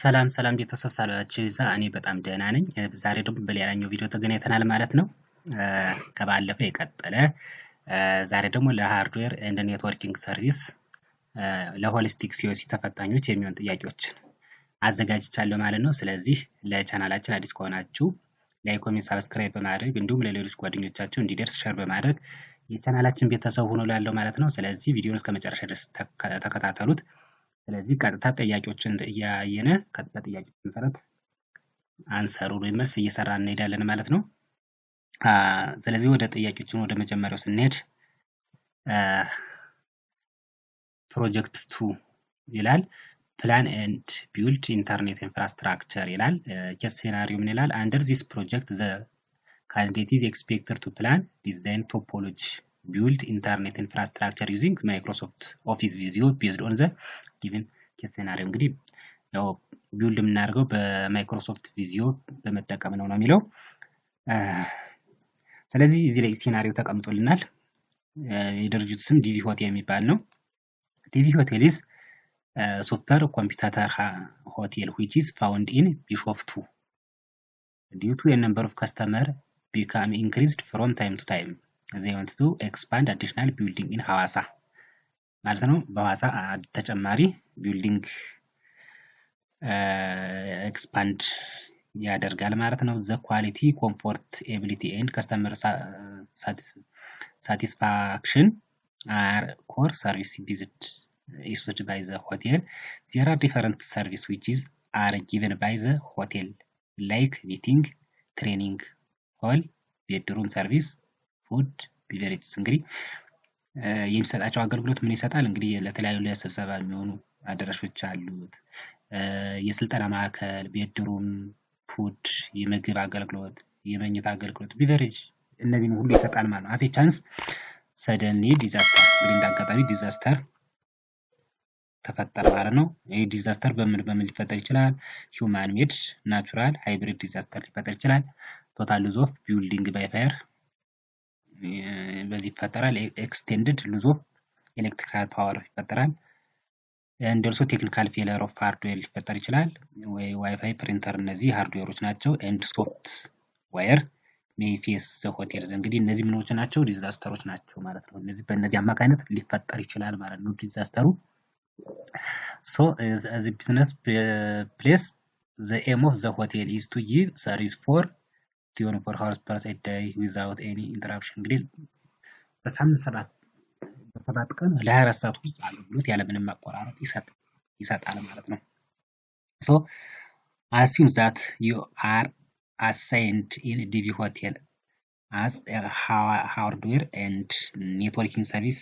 ሰላም ሰላም ቤተሰብ ሳላችሁ ይዛ እኔ በጣም ደህና ነኝ። ዛሬ ደግሞ በሌላኛው ቪዲዮ ተገናኝተናል ማለት ነው። ከባለፈው የቀጠለ ዛሬ ደግሞ ለሃርድዌር ኤንድ ኔትወርኪንግ ሰርቪስ ለሆሊስቲክ ሲኦሲ ተፈታኞች የሚሆን ጥያቄዎችን አዘጋጅቻለሁ ማለት ነው። ስለዚህ ለቻናላችን አዲስ ከሆናችሁ ላይክ፣ ኮሜንት፣ ሰብስክራይብ በማድረግ እንዲሁም ለሌሎች ጓደኞቻችሁ እንዲደርስ ሸር በማድረግ የቻናላችን ቤተሰብ ሆኖ ላለው ማለት ነው። ስለዚህ ቪዲዮውን እስከ መጨረሻ ድረስ ተከታተሉት። ስለዚህ ቀጥታ ጥያቄዎችን እያየነ ቀጥታ ጥያቄዎች መሰረት አንሰሩን ወይም መልስ እየሰራን እንሄዳለን ማለት ነው። ስለዚህ ወደ ጥያቄዎችን ወደ መጀመሪያው ስንሄድ ፕሮጀክት 2 ይላል ፕላን ኤንድ ቢልድ ኢንተርኔት ኢንፍራስትራክቸር ይላል። ኬስ ሴናሪዮ ምን ይላል? አንደር ዚስ ፕሮጀክት ዘ ካንዲዴት ኢዝ ኤክስፔክትድ ቱ ፕላን ዲዛይን ቶፖሎጂ build internet infrastructure using Microsoft Office Visio based on the given case scenario። እንግዲህ ያው ቢልድ የምናደርገው በማይክሮሶፍት ቪዚዮ በመጠቀም ነው የሚለው። ስለዚህ እዚህ ላይ ሲናሪዮ ተቀምጦልናል። የድርጅቱ ስም ዲቪ ሆቴል የሚባል ነው። ዲቪ ሆቴል is super computer hotel which is found in ቢሾፍቱ due to a number of customer become increased from time to time. they want to expand additional building in ሐዋሳ ማለት ነው። በሐዋሳ ተጨማሪ ቢልዲንግ ኤክስፓንድ ያደርጋል ማለት ነው። the quality, comfort, ability and customer satisfaction are core service issued by the hotel. There are different service which are given by the hotel like meeting, training hall, bedroom service, ፉድ ቢቨሬጅስ። እንግዲህ የሚሰጣቸው አገልግሎት ምን ይሰጣል? እንግዲህ ለተለያዩ ለስብሰባ የሚሆኑ አዳራሾች አሉት። የስልጠና ማዕከል፣ ቤድሩም፣ ፉድ፣ የምግብ አገልግሎት፣ የመኝታ አገልግሎት፣ ቢቨሬጅ እነዚህን ሁሉ ይሰጣል ማለት ነው። አሴ ቻንስ ሰደንሊ ዲዛስተር እንግዲህ እንዳጋጣሚ ዲዛስተር ተፈጠረ ማለት ነው። ይሄ ዲዛስተር በምን ሊፈጠር ይችላል? ሂውማን ሜድ፣ ናቹራል፣ ሃይብሪድ ዲዛስተር ሊፈጠር ይችላል። ቶታል ሉዝ ኦፍ ቢልዲንግ ባይ ፋየር በዚህ ይፈጠራል። ኤክስቴንድድ ሉዝ ኦፍ ኤሌክትሪካል ፓወር ይፈጠራል። ኤንድ ኦልሶ ቴክኒካል ፌለር ኦፍ ሃርድዌር ሊፈጠር ይችላል። ዋይፋይ፣ ፕሪንተር እነዚህ ሃርድዌሮች ናቸው። ኤንድ ሶፍት ዋየር ሜይ ፌስ ዘ ሆቴልስ እንግዲህ እነዚህ ምኖች ናቸው? ዲዛስተሮች ናቸው ማለት ነው። እነዚህ በእነዚህ አማካኝነት ሊፈጠር ይችላል ማለት ነው ዲዛስተሩ። ሶ as a business place the aim of the hotel is to give service for 24 hours per day without any interruption። እንግዲህ በሳምንት በሰባት ቀን ለ24 ሰዓት ውስጥ አገልግሎት ያለምንም ማቋረጥ ይሰጣል ማለት ነው። so assume that you are assigned in DB hotel as a hardware and networking service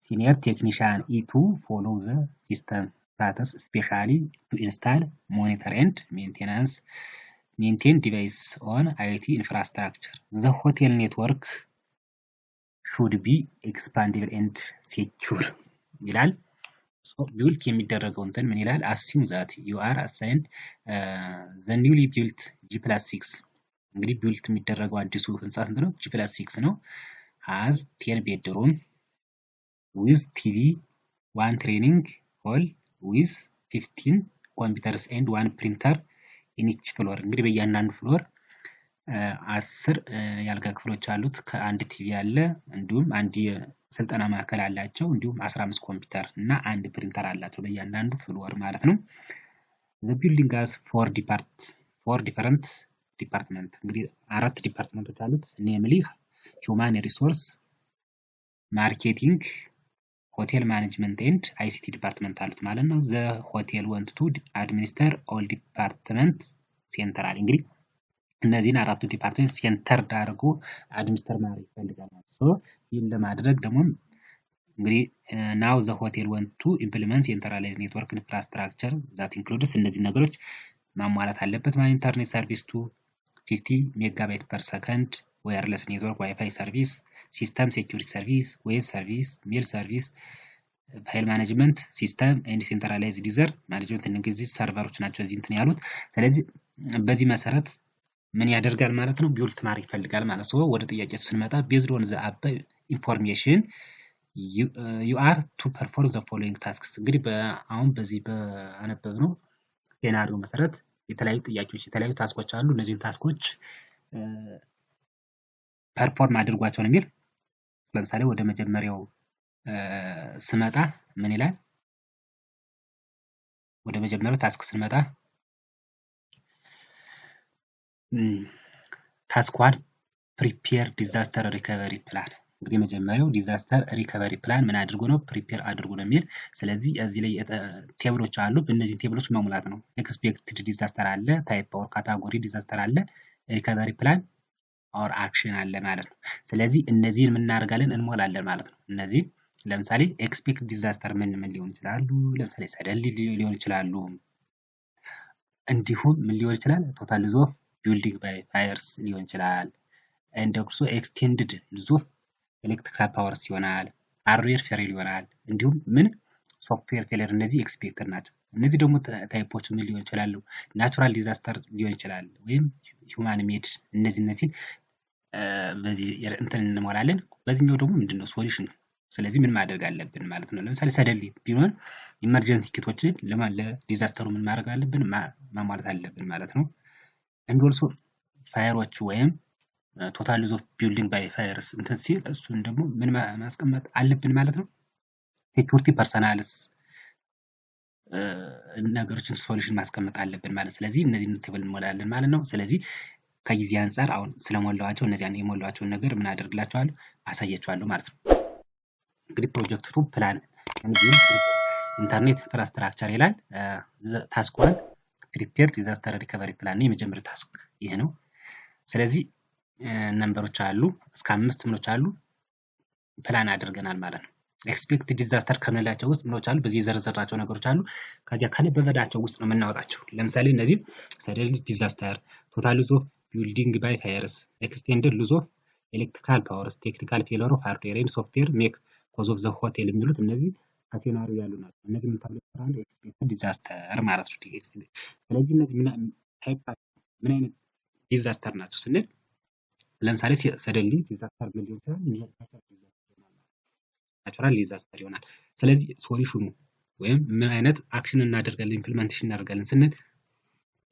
senior technician to follow the system status, especially to install, monitor and maintain device on IT infrastructure. The hotel network should be expandable and secure ይላል። ቢልት የሚደረገው እንትን ምን ይላል? assume that you are assigned the newly built G+6 እንግዲህ ቢልት የሚደረገው አዲሱ ህንጻ ስንት ነው? G+6 ነው። has 10 bedroom with TV, 1 training hall with 15 computers and 1 printer in each floor። እንግዲህ በእያንዳንዱ ፍሎር 10 ያልጋ ክፍሎች አሉት። ከአንድ ቲቪ አለ፣ እንዲሁም አንድ የስልጠና ማዕከል አላቸው፣ እንዲሁም 15 ኮምፒውተር እና አንድ ፕሪንተር አላቸው በእያንዳንዱ ፍሎር ማለት ነው። the building has 4 different ዲፓርትመንት እንግዲህ 4 ዲፓርትመንቶች አሉት። namely human resource, marketing, hotel management and ICT ዲፓርትመንት አሉት ማለት ነው። the hotel want to administer all department central እንግዲህ እነዚህን አራቱ ዲፓርትመንት ሴንተር አድርጎ አድሚኒስተር ማድረግ ይፈልጋል። ሶ ይህን ለማድረግ ደግሞ እንግዲህ now the hotel want to implement centralized network infrastructure that includes እነዚህ ነገሮች ማሟላት አለበት ማለት ኢንተርኔት ሰርቪስ to 50 ሜጋባይት per second, wireless network, ዋይፋይ ሰርቪስ፣ ሲስተም ሴኩሪቲ ሰርቪስ፣ ዌብ ሰርቪስ፣ ሜል ሰርቪስ፣ ፋይል ማኔጅመንት ሲስተም ኤንድ ሴንትራላይዝድ ዩዘር ማኔጅመንት እነዚህ ሰርቨሮች ናቸው እዚህ እንትን ያሉት። ስለዚህ በዚህ መሰረት ምን ያደርጋል ማለት ነው? ቢልት ማድረግ ይፈልጋል ማለት ነው። ወደ ጥያቄው ስንመጣ based on the above information you are to perform the following tasks እንግዲህ አሁን በዚህ በአነበብነው ሴናሪዮ መሰረት የተለያዩ ጥያቄዎች የተለያዩ ታስኮች አሉ እነዚህን ታስኮች ፐርፎርም አድርጓቸው ነው የሚል ለምሳሌ ወደ መጀመሪያው ስመጣ ምን ይላል ወደ መጀመሪያው ታስክ ስንመጣ ታስክ 1 ፕሪፔር ዲዛስተር ሪከቨሪ ፕላን እንግዲህ መጀመሪያው ዲዛስተር ሪከቨሪ ፕላን ምን አድርጎ ነው ፕሪፔር አድርጎ ነው የሚል ስለዚህ እዚህ ላይ ቴብሎች አሉ በእነዚህ ቴብሎች መሙላት ነው ኤክስፔክትድ ዲዛስተር አለ ታይፕ ኦር ካታጎሪ ዲዛስተር አለ ሪከቨሪ ፕላን ኦር አክሽን አለ ማለት ነው ስለዚህ እነዚህን ምን እናደርጋለን እንሞላለን ማለት ነው እነዚህ ለምሳሌ ኤክስፔክት ዲዛስተር ምን ሊሆን ይችላሉ ለምሳሌ ሰደንሊ ሊሆን ይችላሉ እንዲሁም ምን ሊሆን ይችላል ቶታል ሎስ ኦፍ ቢልዲንግ ባይ ፋየርስ ሊሆን ይችላል and also extended ሎስ ኦፍ ኤሌክትሪካል ፓወርስ ይሆናል ሃርድዌር ፌሊር ይሆናል እንዲሁም ምን ሶፍትዌር ፌሊር እነዚህ ኤክስፔክትድ ናቸው እነዚህ ደግሞ ታይፖች ምን ሊሆን ይችላሉ ናቹራል ዲዛስተር ሊሆን ይችላል ወይም ሂውማን ሜድ እነዚህ በዚህ እንትን እንሞላለን በዚህኛው ደግሞ ምንድነው ሶሉሽን ስለዚህ ምን ማድረግ አለብን ማለት ነው ለምሳሌ ሰደንሊ ቢሆን ኢመርጀንሲ ኪቶችን ለዲዛስተሩ ምን ማድረግ አለብን ማሟላት አለብን ማለት ነው and also ፋየሮች ወይም ቶታል ሎስ ኦፍ ቢልዲንግ ባይ ፋየርስ እንትን ሲል እሱን ደግሞ ምን ማስቀመጥ አለብን ማለት ነው ሴኩሪቲ ፐርሰናልስ ነገሮችን ሶሉሽን ማስቀመጥ አለብን ማለት ስለዚህ እነዚህን ቴብል እንሞላለን ማለት ነው ስለዚህ ከጊዜ አንፃር አሁን ስለሞላዋቸው እነዚያን የሞላዋቸውን ነገር ምን አደርግላቸዋለሁ አሳያቸዋለሁ ማለት ነው እንግዲህ ፕሮጀክት 2 ፕላን እንግዲህ ኢንተርኔት ኢንፍራስትራክቸር ይላል ታስክ 1 ፕሪፔር ዲዛስተር ሪከቨሪ ፕላን የመጀመሪያው ታስክ ይሄ ነው ስለዚህ ነምበሮች አሉ እስከ 5 ምኖች አሉ ፕላን አድርገናል ማለት ነው ኤክስፔክት ዲዛስተር ከምንላቸው ውስጥ ምኖች አሉ በዚህ የዘረዘራቸው ነገሮች አሉ ከዚያ ከነበበዳቸው ውስጥ ነው የምናወጣቸው ለምሳሌ እነዚህ ሰደንሊ ዲዛስተር ቶታል ሎስ ኦፍ ቢልዲንግ ባይ ፋየርስ ኤክስቴንድድ ሎስ ኦፍ ኤሌክትሪካል ፓወርስ ቴክኒካል ፌሊር ኦፍ ሃርድዌር ኤንድ ሶፍትዌር ሜክ ኮዝ ኦፍ ዘ ሆቴል የሚሉት እነዚህ ከሴናሪዮ ያሉ ናቸው እነዚህ ምን ተብለው ይጠራሉ ኤክስፔክትድ ዲዛስተር ማለት ነው ስለዚህ እነዚህ ምን አይነት ዲዛስተር ናቸው ስንል ለምሳሌ ሰደንሊ ዲዛስተር ምን ሊሆን ይችላል ናቹራል ዲዛስተር ይሆናል ስለዚህ ሶሉሽኑ ወይም ምን አይነት አክሽን እናደርጋለን ኢምፕሊሜንቴሽን እናደርጋለን ስንል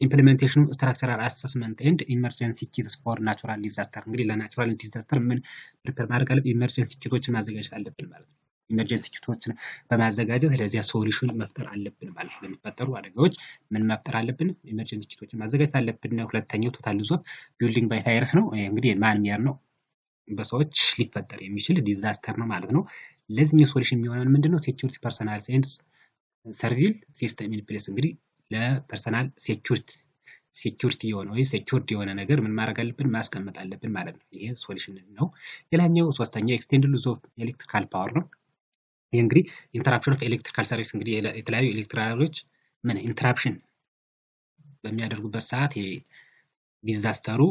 ኢምፕሊሜንቴሽኑ ስትራክቸራል አሰስመንት ኤንድ ኢመርጀንሲ ኪትስ ፎር ናቹራል ዲዛስተር እንግዲህ ለናቹራል ዲዛስተር ምን ፕሪፔር ማድረግ አለብን ኢመርጀንሲ ኪቶችን ማዘጋጀት አለብን ማለት ነው ኢመርጀንሲ ኪቶችን በማዘጋጀት ለዚያ ሶሉሽን መፍጠር አለብን ማለት ነው ለሚፈጠሩ አደጋዎች ምን መፍጠር አለብን ኢመርጀንሲ ኪቶችን ማዘጋጀት አለብን ሁለተኛው ቶታል ሎስ ኦፍ ቢልዲንግ ባይ ፋየርስ ነው እንግዲህ ማን ሚያር ነው በሰዎች ሊፈጠር የሚችል ዲዛስተር ነው ማለት ነው ለዚህኛው ሶሉሽን የሚሆነው ምንድነው ሴኩሪቲ ፐርሰናል ሳይንስ ሰርቪል ሲስተም ኢን ፕሌስ እንግዲህ ለፐርሰናል ሴኩሪቲ የሆነ ወይ ሴኩሪቲ የሆነ ነገር ምን ማድረግ አለብን ማስቀመጥ አለብን ማለት ነው ይሄ ሶሉሽን ነው ሌላኛው ሶስተኛው ኤክስቴንድድ ሎስ ኦፍ ኤሌክትሪካል ፓወር ነው ይሄ እንግዲህ ኢንተራፕሽን ኦፍ ኤሌክትሪካል ሰርቪስ እንግዲህ የተለያዩ ኤሌክትሪካሎች ምን ኢንተራፕሽን በሚያደርጉበት ሰዓት ዲዛስተሩ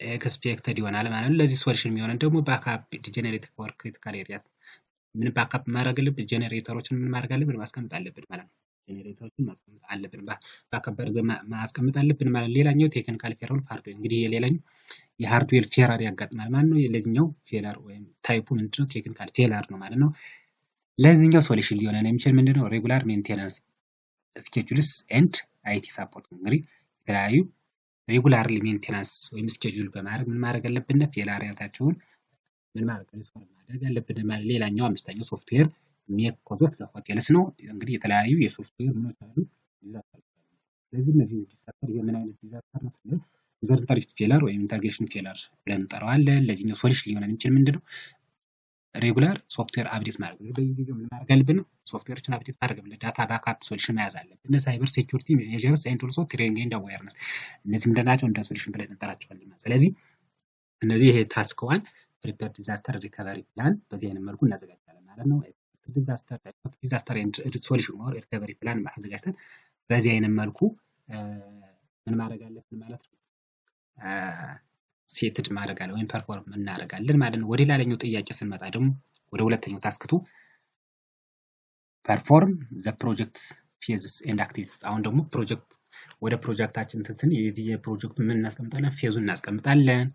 ኤክስፔክትድ ይሆናል ማለት ነው ለዚህ ሶሉሽን የሚሆነው ደግሞ ባክአፕ ጀነሬተር ፎር ክሪቲካል ኤሪያስ ምን ባክአፕ ማድረግ አለብን ጀነሬተሮችን ምን ማድረግ አለብን ማስቀመጥ አለብን ማለት ነው ጀነሬተሮችን ማስቀመጥ አለብን ባክአፕ ማስቀመጥ አለብን ማለት ሌላኛው ቴክኒካል ፌለር ኦፍ ሃርድዌር እንግዲህ የሌላኛው የሃርድዌር ፌለር ያጋጥማል ማለት ነው ለዚህኛው ፌለር ወይም ታይፑ ምንድነው ቴክኒካል ፌለር ነው ማለት ነው ለዚህኛው ሶሉሽን ሊሆን የሚችል ምንድነው ሬጉላር ሜንቴናንስ ስኬጁልስ ኤንድ አይቲ ሳፖርት እንግዲህ የተለያዩ ሬጉላርሊ ሜንቴናንስ ወይም ስኬጁል በማድረግ ምን ማድረግ አለብን ፌለሪያታቸውን ምን ማድረግ አለብን ማለት ሌላኛው አምስተኛው ሶፍትዌር ሜክ ኮዝ ኦፍ ዘ ሆቴልስ ነው እንግዲህ የተለያዩ የሶፍትዌር ምኖች አሉ ዲዛስተር ስለዚህ እነዚህ ዲዛስተር የምን አይነት ዲዛስተር ነው ሪዞርታሪ ፌለር ወይም ኢንተግሬሽን ፌለር ብለን እንጠራዋለን ለዚህኛው ሶሉሽን ሊሆን የሚችል ምንድነው ሬጉላር ሶፍትዌር አፕዴት ማድረግ በየጊዜው ምን ማድረግ አለብን ሶፍትዌሮችን አፕዴት ማድረግ አለብን ዳታ ባክአፕ ሶሉሽን መያዝ አለብን ሳይበር ሴኩሪቲ ሜዠርስ ኤንድ ኦልሶ ትሬኒንግ ኤንድ አዌርነስ እነዚህ ምንድናቸው እንደ ሶሉሽን ብለን እንጠራቸዋለን ስለዚህ እነዚህ ይሄ ታስክ 1 ፕሪፔር ዲዛስተር ሪከቨሪ ፕላን በዚህ አይነት መልኩ እናዘጋጃለን ማለት ነው ዲዛስተር ኤንድ ሶሉሽን ኦር ሪከቨሪ ፕላን ማዘጋጀተን በዚህ አይነት መልኩ ምን ማድረግ አለብን ማለት ነው ሴትድ ማድረግ አለ ወይም ፐርፎርም እናደርጋለን ማለት ነው ወደ ሌላኛው ጥያቄ ስንመጣ ደግሞ ወደ ሁለተኛው ታስክቱ ፐርፎርም ዘ ፕሮጀክት ፌዝስ ኤንድ አክቲቪቲስ አሁን ደግሞ ፕሮጀክት ወደ ፕሮጀክታችን እንትን የዚህ የፕሮጀክቱ ምን እናስቀምጣለን? ፌዙን እናስቀምጣለን።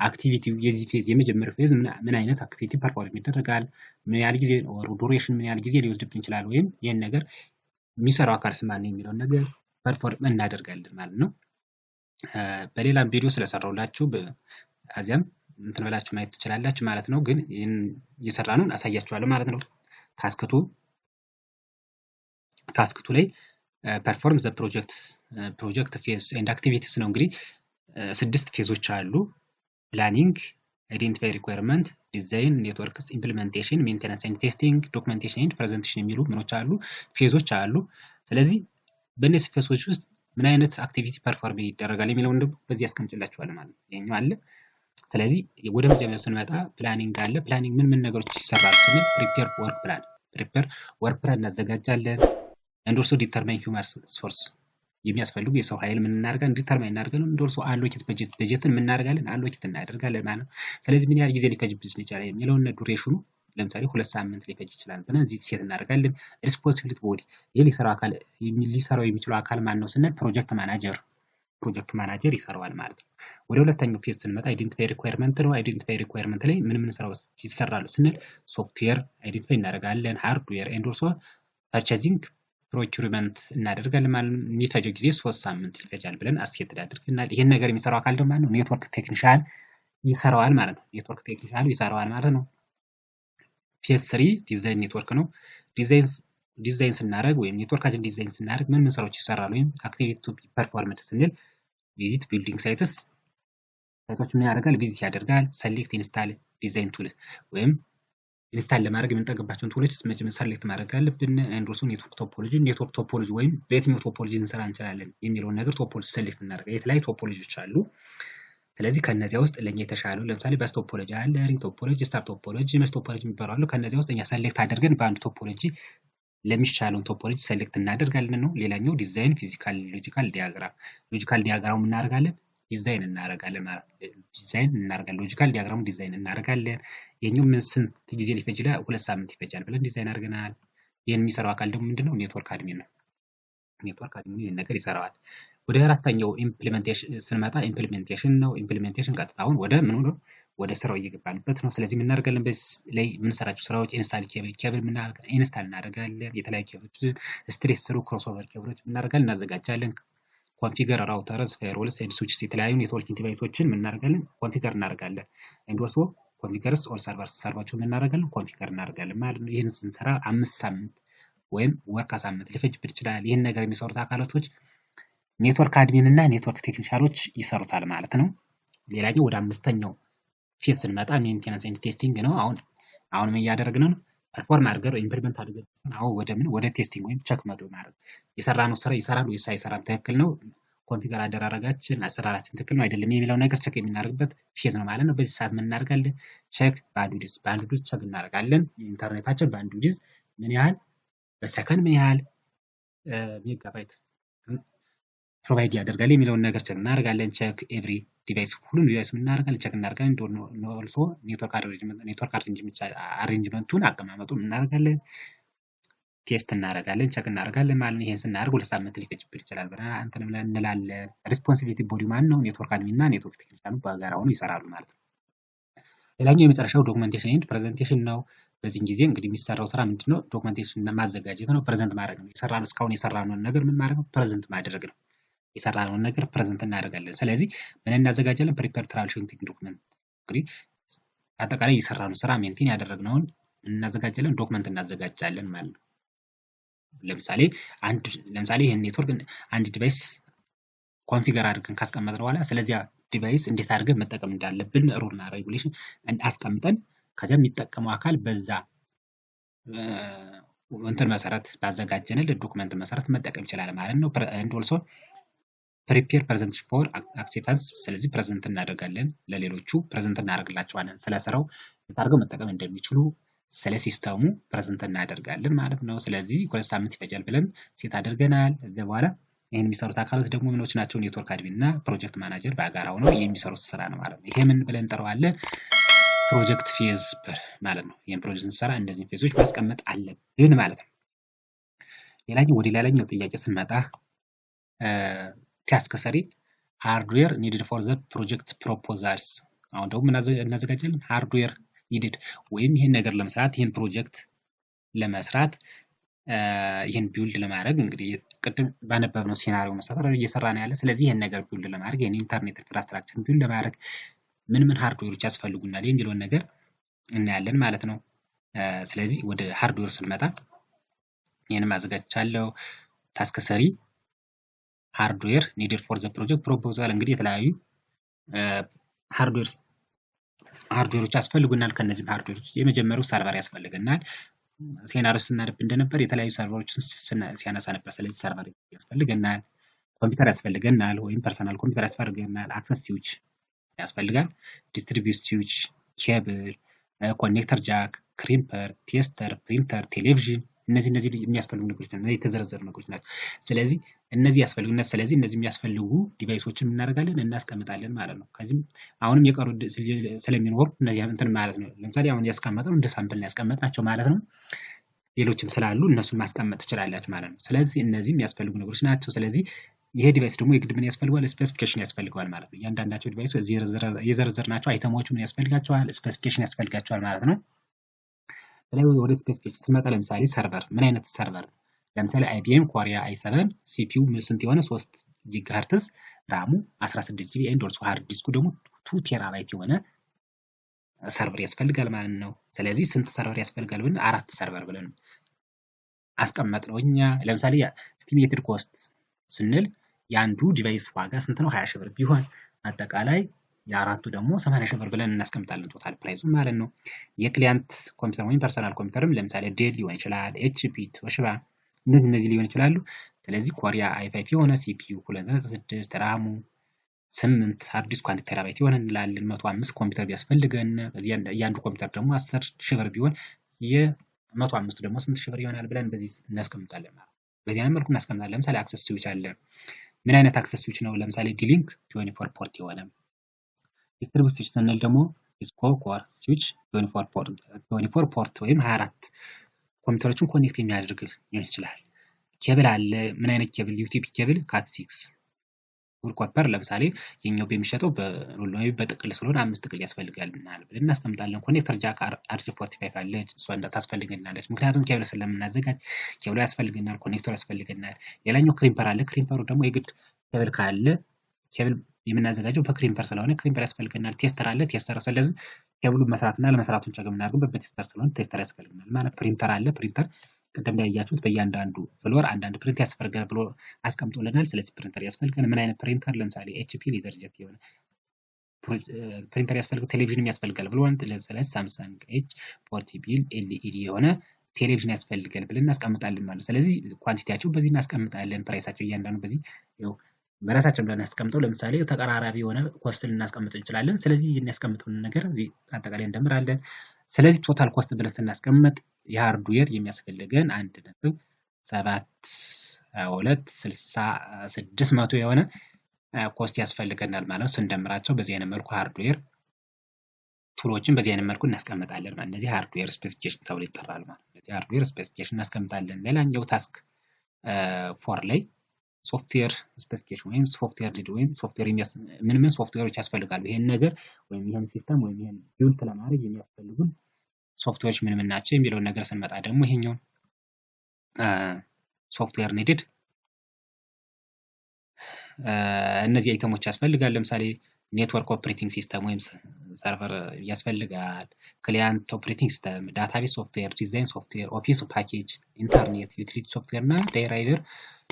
አክቲቪቲው የዚህ ፌዝ የመጀመሪያው ፌዝ ምን አይነት አክቲቪቲ ፐርፎርም ይደረጋል፣ ምን ያህል ጊዜ ኦር ዱሬሽን ምን ያህል ጊዜ ሊወስድብን ይችላል፣ ወይም ይህን ነገር የሚሰራው አካልስ ማን ነው የሚለውን ነገር ፐርፎርም እናደርጋለን ማለት ነው። በሌላም ቪዲዮ ስለሰራሁላችሁ አዚያም እንትን ብላችሁ ማየት ትችላላችሁ ማለት ነው። ግን ይህን እየሰራነውን አሳያችኋለሁ ማለት ነው። ታስክቱ ላይ ፐርፎርም ዘ ፕሮጀክት ፌዝ ኤንድ አክቲቪቲስ ነው። እንግዲህ 6 ፌዞች አሉ። ፕላኒንግ፣ አይዴንቲፋይ ሪኳየርመንት፣ ዲዛይን፣ ኔትወርክስ፣ ኢምፕሊሜንቴሽን፣ ሜንቴናንስ ኤንድ ቴስቲንግ፣ ዶክመንቴሽን ኤንድ ፕሬዘንቴሽን የሚሉ ምኖች አሉ፣ ፌዞች አሉ። ስለዚህ በእነዚህ ፌዞች ውስጥ ምን አይነት አክቲቪቲ ፐርፎርም ይደረጋል የሚለውን ደግሞ በዚህ ያስቀምጥላችኋል ማለት ነው። ይሄኛው አለ። ስለዚህ ወደ መጀመሪያው ስንመጣ ፕላኒንግ አለ። ፕላኒንግ ምን ነገሮች ይሰራሉ ስንል ፕሪፔር ወርክ ፕላን እናዘጋጃለን። ኤንድ ኦልሶ ዲተርማይን ሂውማን ሶርስ የሚያስፈልጉ የሰው ኃይል ምን እናደርጋለን? ዲተርማይን እናደርጋለን። ኤንድ ኦልሶ አሎኬት በጀትን ምን እናደርጋለን? አሎኬት እናደርጋለን ማለት ነው። ስለዚህ ምን ያህል ጊዜ ሊፈጅብን ይችላል የሚለውን ዱሬሽኑ ለምሳሌ 2 ሳምንት ሊፈጅ ይችላል ብለን እዚህ ሴት እናደርጋለን። ሪስፖንሲቢሊቲ ቦዲ ይሄ ሊሰራው የሚችለው አካል ማን ነው ስንል ፕሮጀክት ማናጀር ይሰራዋል ማለት ነው። ወደ ሁለተኛው ፌዝ ስንመጣ አይዴንቲፋይ ሪኳየርመንት ነው። አይዴንቲፋይ ሪኳየርመንት ላይ ምን ስራዎች ይሰራሉ ስንል ሶፍትዌር አይዴንቲፋይ እናደርጋለን፣ ሃርድዌር ኤንድ ኦልሶ ፐርቼዚንግ ፕሮኪውርመንት እናደርጋለን ማለት ነው። የሚፈጀው ጊዜ 3 ሳምንት ይፈጃል ብለን አስኬት አድርገናል። ይሄን ነገር የሚሰራው አካል ደግሞ ነው ኔትወርክ ቴክኒሻል ይሰራዋል ማለት ነው። ኔትወርክ ቴክኒሻል ይሰራዋል ማለት ነው። ፌዝ 3 ዲዛይን ኔትወርክ ነው። ዲዛይን ስናደርግ ወይም ኔትወርካችን ዲዛይን ስናደርግ ምን ስራዎች ይሰራሉ ወይም አክቲቪቲ ቱ ቢ ፐርፎርምድ ስንል ቪዚት ቢልዲንግ ሳይቶች ምን ያደርጋል? ቪዚት ያደርጋል። ሰሌክት ኢንስታል ዲዛይን ቱል ወይም ኢንስታል ለማድረግ የምንጠቀምባቸውን ቱሎች መጀመሪያ ሰሌክት ማድረግ አለብን። ኤንድ ኦልሶ ኔትወርክ ቶፖሎጂ ወይም በየትኛው ቶፖሎጂ እንሰራ እንችላለን የሚለውን ነገር ቶፖሎጂ ሰሌክት እናደርጋለን። የተለያዩ ቶፖሎጂዎች አሉ። ስለዚህ ከነዚያ ውስጥ ለኛ የተሻለው ለምሳሌ በስ ቶፖሎጂ አለ፣ ሪንግ ቶፖሎጂ፣ ስታር ቶፖሎጂ፣ መሽ ቶፖሎጂ የሚባሉ አሉ። ከነዚያ ውስጥ እኛ ሰሌክት አድርገን በአንድ ቶፖሎጂ ለሚሻለውን ቶፖሎጂ ሰሌክት እናደርጋለን ነው። ሌላኛው ዲዛይን ፊዚካል ሎጂካል ዲያግራም እናደርጋለን፣ ዲዛይን እናደርጋለን ማለት ነው። ሎጂካል ዲያግራሙ ዲዛይን እናደርጋለን። የኛው ምን ስንት ጊዜ ሊፈጅ ይችላል? 2 ሳምንት ይፈጃል ብለን ዲዛይን አድርገናል። ይሄን የሚሰራው አካል ደግሞ ምንድነው? ኔትወርክ አድሚን ነው። ኔትወርክ አድሚን ይሄን ነገር ይሰራዋል። ወደ አራተኛው ኢምፕሊሜንቴሽን ስንመጣ ኢምፕሊሜንቴሽን ነው። ኢምፕሊሜንቴሽን ቀጥታውን ወደ ምን ነው? ወደ ስራው እየገባንበት ነው። ስለዚህ ምን እናደርጋለን? በዚህ ላይ የምንሰራቸው ስራዎች ኢንስታል ኬብል ኢንስታል እናደርጋለን። የተለያዩ ኬብሎች ስትሬት ስሩ ክሮስኦቨር ኬብሎች እናደርጋለን፣ እናዘጋጃለን። ኮንፊገር ራውተርስ፣ ፋየርዎልስ ኤንድ ስዊችስ የተለያዩ ኔትወርኪንግ ዲቫይሶችን ምን እናደርጋለን? ኮንፊገር እናደርጋለን። ኤንድ ኦልሶ ኮንፊገርስ ኦል ሰርቨሮችን እናደርጋለን፣ ኮንፊገር እናደርጋለን ማለት ነው። ይህን ስንሰራ 5 ሳምንት ወይም ወር ከሳምንት ሊፈጅብን ይችላል። ይህን ነገር የሚሰሩት አካላቶች ኔትወርክ አድሚን እና ኔትወርክ ቴክኒሻሎች ይሰሩታል ማለት ነው። ሌላኛው ወደ 5ኛው ፌዝ ስንመጣ ሜንቴናንስ ኤንድ ቴስቲንግ ነው። አሁን ምን እያደረግን ነው? ፐርፎርም አድርገን ኢምፕሊመንት አድርገን አሁን ወደ ቴስቲንግ ወይም ቸክ ማድረግ የሰራነው ስራ ይሰራል ወይስ አይሰራም፣ ትክክል ነው፣ ኮንፊገር አደራረጋችን አሰራራችን ትክክል ነው አይደለም የሚለው ነገር ቸክ የምናደርግበት ፌዝ ነው ማለት ነው። በዚህ ሰዓት ምን እናደርጋለን? ቸክ ባንድዊድዝ ቸክ እናደርጋለን። ኢንተርኔታችን ባንድዊድዝ ምን ያህል በሰከንድ ምን ያህል ሜጋባይት ፕሮቫይድ ያደርጋል የሚለውን ነገር ቸክ እናደርጋለን። ቸክ ኤቭሪ ዲቫይስ ሁሉም ዲቫይስ ምን እናደርጋለን? ቸክ እናደርጋለን። ኦልሶ ኔትወርክ አሬንጅመንቱን አቀማመጡን እናደርጋለን። ቴስት እናደርጋለን፣ ቸክ እናደርጋለን ማለት ነው። ይሄን ስናደርግ 2 ሳምንት ሊፈጅብን ይችላል ብለን እንላለን። ሪስፖንሲቢሊቲ ቦዲ ማን ነው? ኔትወርክ አድሚን እና ኔትወርክ ቴክኒሻኑ በጋራ ሆነው ይሰራሉ ማለት ነው። ሌላኛው የመጨረሻው ዶክመንቴሽን ኤንድ ፕሬዘንቴሽን ነው። በዚህ ጊዜ እንግዲህ የሚሰራው ስራ ምንድነው? ዶክመንቴሽን ማዘጋጀት ነው፣ ፕሬዘንት ማድረግ ነው። እስካሁን የሰራነውን ነገር ምን ማድረግ ነው? ፕሬዘንት ማድረግ ነው። የሰራነውን ነገር ፕሬዘንት እናደርጋለን። ስለዚህ ምን እናዘጋጃለን? ፕሪፔር ትራብልሹቲንግ ዶክመንት። እንግዲህ አጠቃላይ የሰራነውን ስራ ሜንቴን ያደረግነውን እናዘጋጃለን፣ ዶክመንት እናዘጋጃለን ማለት ነው። ለምሳሌ ይሄን ኔትወርክ አንድ ዲቫይስ ኮንፊገር አድርገን ካስቀመጥን በኋላ ስለዚህ ዲቫይስ እንዴት አድርገን መጠቀም እንዳለብን ሩል እና ሬጉሌሽን አስቀምጠን ከዚያ የሚጠቀመው አካል በዛ እንትን መሰረት ባዘጋጀንል ዶክመንት መሰረት መጠቀም ይችላል ማለት ነው። ኤንድ ኦልሶ ፕሪፔር ፕሬዘንቴሽን ፎር አክሴፕታንስ። ስለዚህ ፕሬዘንት እናደርጋለን፣ ለሌሎቹ ፕሬዘንት እናደርግላቸዋለን። ስለስራው አድርገው መጠቀም እንደሚችሉ ስለ ሲስተሙ ፕሬዘንት እናደርጋለን ማለት ነው። ስለዚህ 2 ሳምንት ይፈጃል ብለን ሴት አድርገናል። ከዚያ በኋላ ይህን የሚሰሩት አካላት ደግሞ ምኖች ናቸው? ኔትወርክ አድሚን እና ፕሮጀክት ማናጀር በጋራ ሆነው የሚሰሩት ስራ ነው ማለት ነው። ይሄ ምን ብለን እንጠራዋለን? ፕሮጀክት ፌዝ ማለት ነው። ይህን ፕሮጀክት ስንሰራ እነዚህን ፌዞች ማስቀመጥ አለብን ማለት ነው። ወደ ሌላኛው ጥያቄ ስንመጣ ታስክ 3 ሃርድዌር ኒድድ ፎር ዘ ፕሮጀክት ፕሮፖዛልስ። አሁን ደግሞ እናዘጋጃለን ሃርድዌር ኒድድ ወይም ይህን ነገር ለመስራት ይህን ፕሮጀክት ለመስራት ይህን ቢውልድ ለማድረግ እንግዲህ ቅድም ባነበብነው ሲናሪዮ መሰረት እየሰራ ነው ያለ። ስለዚህ ይህን ነገር ቢውልድ ለማድረግ ይህን ኢንተርኔት ኢንፍራስትራክቸር ቢውልድ ለማድረግ ምን ሃርድዌሮች ያስፈልጉናል የሚለውን ነገር እናያለን ማለት ነው። ስለዚህ ወደ ሃርድዌር ስንመጣ ይህንም አዘጋጅቻለሁ። ታስክ 3 ሃርድዌር ኒድድ ፎር ዘ ፕሮጀክት ፕሮፖዛል። እንግዲህ የተለያዩ ሃርድዌሮች ያስፈልጉናል። ከነዚህ ሃርድዌሮች የመጀመሪያው ሰርቨር ያስፈልገናል። ሴናሪዮ ስናነብ እንደነበር የተለያዩ ሰርቨሮችን ሲያነሳ ነበር። ስለዚህ ሰርቨር ያስፈልገናል፣ ኮምፒውተር ያስፈልገናል ወይም ፐርሰናል ኮምፒውተር ያስፈልገናል፣ አክሰስ ስዊች ያስፈልጋል፣ ዲስትሪቢዩት ስዊች፣ ኬብል፣ ኮኔክተር ጃክ፣ ክሪምፐር፣ ቴስተር፣ ፕሪንተር፣ ቴሌቪዥን እነዚህ የሚያስፈልጉ ነገሮች ናቸው። የተዘረዘሩ ነገሮች ናቸው። ስለዚህ እነዚህ ያስፈልጉና ስለዚህ እነዚህ የሚያስፈልጉ ዲቫይሶችን እናደርጋለን እናስቀምጣለን ማለት ነው። ከዚህም አሁንም የቀሩ ስለሚኖሩ እነዚህ እንትን ማለት ነው። ለምሳሌ አሁን ያስቀመጥነው እንደ ሳምፕል ያስቀመጥናቸው ማለት ነው። ሌሎችም ስላሉ እነሱን ማስቀመጥ ትችላላችሁ ማለት ነው። ስለዚህ እነዚህ የሚያስፈልጉ ነገሮች ናቸው። ስለዚህ ይሄ ዲቫይስ ደግሞ የግድ ምን ያስፈልገዋል? ስፔሲፊኬሽን ያስፈልገዋል ማለት ነው። እያንዳንዳቸው ዲቫይስ የዘረዘርናቸው አይተሞች ምን ያስፈልጋቸዋል? ስፔሲፊኬሽን ያስፈልጋቸዋል ማለት ነው። ስለዚህ ወደ ስፔሲፊኬሽን ስንመጣ ለምሳሌ ሰርቨር ምን አይነት ሰርቨር? ለምሳሌ አይቢኤም ኮሪያ i7 ሲፒዩ ስንት የሆነ 3 ጊጋሄርትዝ ራሙ 16 ጂቢ ኤንድ ኦልሶ ሃርድ ዲስኩ ደግሞ 2 ቴራባይት የሆነ ሰርቨር ያስፈልጋል ማለት ነው። ስለዚህ ስንት ሰርቨር ያስፈልጋል ብለን 4 ሰርቨር ብለን አስቀመጥነው እኛ። ለምሳሌ ኤስቲሜትድ ኮስት ስንል የአንዱ ዲቫይስ ዋጋ ስንት ነው? 20 ሺህ ብር ቢሆን አጠቃላይ የአራቱ ደግሞ 80 ሺህ ብር ብለን እናስቀምጣለን ቶታል ፕራይሱ ማለት ነው። የክሊያንት ኮምፒውተር ወይም ፐርሰናል ኮምፒውተርም ለምሳሌ ዴል ሊሆን ይችላል፣ ኤችፒ፣ ቶሺባ እነዚህ ሊሆን ይችላሉ። ስለዚህ ኮሪያ i5 የሆነ ሲፒዩ 2.6 ራሙ 8 ሃርድ ዲስኩ 1 ቴራባይት የሆነ እንላለን። 105 ኮምፒውተር ቢያስፈልገን እያንዱ ኮምፒውተር ደግሞ 10 ሺህ ብር ቢሆን የ105 ደግሞ ስንት ሺህ ብር ይሆናል ብለን በዚህ እናስቀምጣለን ማለት ነው። በዚህ አይነት መልኩ እናስቀምጣለን። ለምሳሌ አክሰስ ስዊች አለ። ምን አይነት አክሰስ ስዊች ነው? ለምሳሌ ዲሊንክ 24 ፖርት የሆነ። ዲስትሪቢዩት ስዊች ስንል ደግሞ ዲስኮ ኮር ስዊች 24 ፖርት ወይም 24 ኮምፒውተሮችን ኮኔክት የሚያደርግ ሊሆን ይችላል። ኬብል አለ። ምን አይነት ኬብል? ዩቲፒ ኬብል ካት 6 ፉል ኮፐር። ለምሳሌ የኛው በሚሸጠው በጥቅል ስለሆነ 5 ጥቅል ያስፈልጋልናል ብለን እናስቀምጣለን። ኮኔክተር ጃክ RJ45 አለች፣ እሷ ታስፈልገናለች። ምክንያቱም ኬብል ስለምናዘጋጅ ኬብሉ ያስፈልገናል፣ ኮኔክተር ያስፈልገናል። ሌላኛው ክሪምፐር አለ። ክሪምፐሩ ደግሞ የግድ ኬብል ካለ ኬብል የምናዘጋጀው በክሪምፐር ስለሆነ ክሪምፐር ያስፈልገናል። ቴስተር አለ። ቴስተር ስለዚህ ኬብሉ መስራትና ለመስራቱን ቸክ የምናደርግበት በቴስተር ስለሆነ ቴስተር ያስፈልገናል ማለት። ፕሪንተር አለ። ፕሪንተር ቅድም ላይ ያያችሁት በእያንዳንዱ ፍሎር አንዳንድ ፕሪንተር ያስፈልጋል ብሎ አስቀምጦልናል። ስለዚህ ፕሪንተር ያስፈልገናል። ምን አይነት ፕሪንተር? ለምሳሌ ኤችፒ ሌዘርጀት የሆነ ፕሪንተር ያስፈልጋል። ቴሌቪዥንም ያስፈልጋል ብሎ ስለዚህ ሳምሰንግ ኤች40 ቢል ኤልኢዲ የሆነ ቴሌቪዥን ያስፈልጋል ብለን እናስቀምጣለን ማለት። ስለዚህ ኳንቲቲያቸው በዚህ እናስቀምጣለን። ፕራይሳቸው እያንዳንዱ በዚህ በራሳችን ብለን ያስቀምጠው። ለምሳሌ ተቀራራቢ የሆነ ኮስት ልናስቀምጥ እንችላለን። ስለዚህ የሚያስቀምጠውን ነገር እዚህ አጠቃላይ እንደምራለን። ስለዚህ ቶታል ኮስት ብለን ስናስቀምጥ የሃርድዌር የሚያስፈልገን 1.72600 የሆነ ኮስት ያስፈልገናል ማለት ስንደምራቸው በዚህ አይነት መልኩ ሃርድዌር ቱሎችን በዚህ አይነት መልኩ እናስቀምጣለን ማለት። እነዚህ ሃርድዌር ስፔሲፊኬሽን ተብሎ ይጠራል ማለት። እነዚህ ሃርድዌር ስፔሲፊኬሽን እናስቀምጣለን። ሌላኛው ታስክ 4 ላይ ሶፍትዌር ስፔሲፊኬሽን ወይም ሶፍትዌር ኒድ ወይም ሶፍትዌር ምን ሶፍትዌሮች ያስፈልጋሉ ይሄን ነገር ወይም ይሄን ሲስተም ወይም ይሄን ቢልድ ለማድረግ የሚያስፈልጉን ሶፍትዌሮች ምን ናቸው የሚለውን ነገር ስንመጣ ደግሞ ይሄኛው ሶፍትዌር ኒድድ እነዚህ አይተሞች ያስፈልጋል። ለምሳሌ ኔትወርክ ኦፕሬቲንግ ሲስተም ወይም ሰርቨር ያስፈልጋል። ክሊያንት ኦፕሬቲንግ ሲስተም፣ ዳታቤዝ ሶፍትዌር፣ ዲዛይን ሶፍትዌር፣ ኦፊስ ፓኬጅ፣ ኢንተርኔት፣ ዩቲሊቲ ሶፍትዌር እና ዴራይቨር